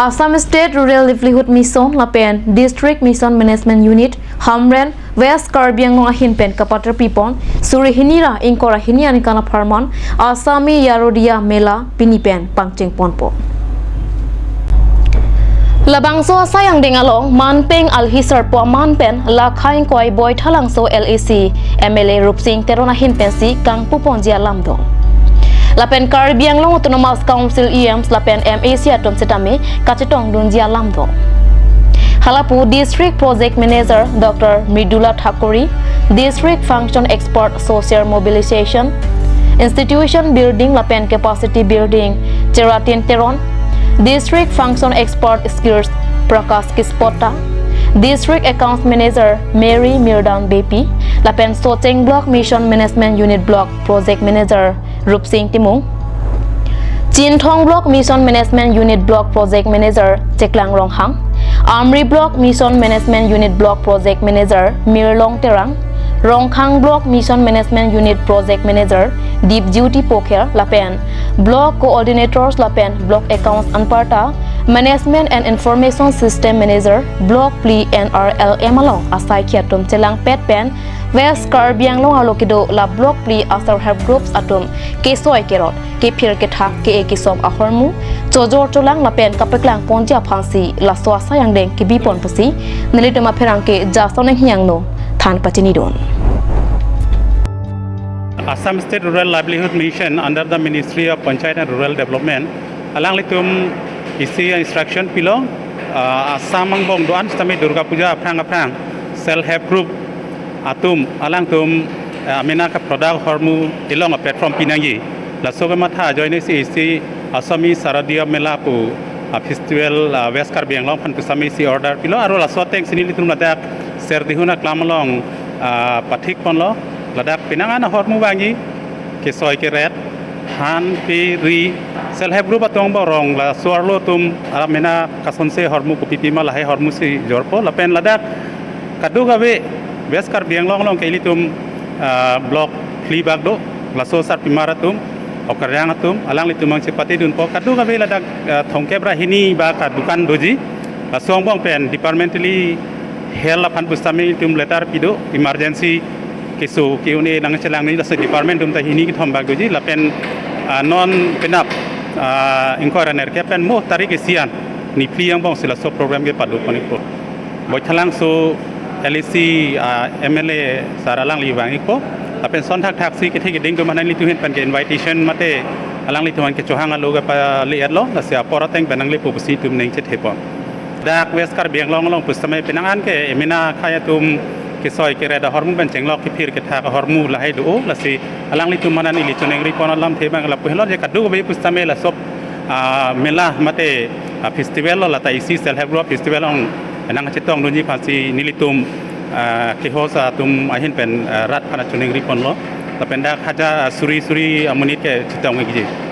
Assam State Rural Livelihood Mission Lapen District Mission Management Unit Hamren West Karbi Anglong ahin pen kapater pipon suri hinira ingkora hinian kana farman Asami Yarodia Mela pinipen pangcing ponpo Labangso sayang dengalong manpeng alhisar po manpen lakhain koi boy thalangso LAC MLA Rupsing terona hin pensi kang puponjia lamdong Lapen Karbi Anglong Autonomous Council EMs lapen MAC atom setame kachetong dunjia lamdong Halapu District Project Manager Dr. Midula Thakuri District Function Export Social Mobilization Institution Building lapen Capacity Building Cheratin Teron District Function Export Skills Prakash Kispota District Accounts Manager Mary Mirdan Bepi Lapen Soteng Block Mission Management Unit Block Project Manager Rupsing Timung Chinthong Block Mission Management Unit Block Project Manager Cheklang Ronghang Amri Block Mission Management Unit Block Project Manager Mirlong Terang Rongkhang Block Mission Management Unit Project Manager Deep Duty Pokher Lapen Block Coordinators Lapen Block Accounts Anparta Management and Information System Manager Block Pli NRLM along Asai Kiatum Chelang Pet Pen West Karbi Anglong alokido la Block Pli Asar Help Groups atum Kesoi Kerot Kepir Kethak Ke Kisom Ahormu Chojor Cholang Lapen Kapeklang Ponja Phansi La Swasa Yang Deng Kibipon Pasi Nilituma Perangke Jasoneng Hyangno Than Patinidon Assam State Rural Livelihood Mission under the Ministry of Panchayat and Rural Development alang litum isi instruction pilo Assam Mangbong doan stami Durga Puja aprang self help group atum alang tum amina ka product hormu ilong a platform pinangi la soga matha join isi Assami Saradia Mela pu festival West Karbi Anglong phan kusami si order pilo aro la soteng sini litum ladak serdihuna klamalong pathik ponlo ladak pinangan hormu bangi ke soy ke red han pi ri self help group atong borong la suarlo tum aramena kasonse hormu ko pipima la hai hormu si jorpo la pen ladak kadu gabe West Karbi Anglong long ke litum block flibag do la so sar pimaratum okaryang atum alang litum ang sipati dun po kadu gabe ladak thongkebra hini ba ka dukan doji la songbong pen departmentally hel la phan bustami tum letter pido emergency kisu kiuni nang chelang ni la department dum ta hini ki thom bag doji la pen non penap inquiry ner ke pen mo tarik sian ni pliang bong sila so program ke padu pani ko boi thalang so LAC MLA saralang liwang ko la pen son thak thak si ke thik ding do manan li tu hen pen ke invitation mate alang li tuan ke chohang alo ga pa li atlo la sia porateng benang li pu si tum ning che thepo dak West Karbi Anglong long pusame penangan ke emina khaya tum ke soy ke reda hormu ben chenglok ke phir ke tha hormu la hai do la si alang li tum manan ili choneng ri pon lam the bang la pohlo je kadu be pustame la sop mela mate festival la ta isi self help group festival ong nang chetong dunji phasi nilitum ke hosa tum ahin pen rat phana choneng ri pon lo la pen dak haja suri amunit ke chetong gi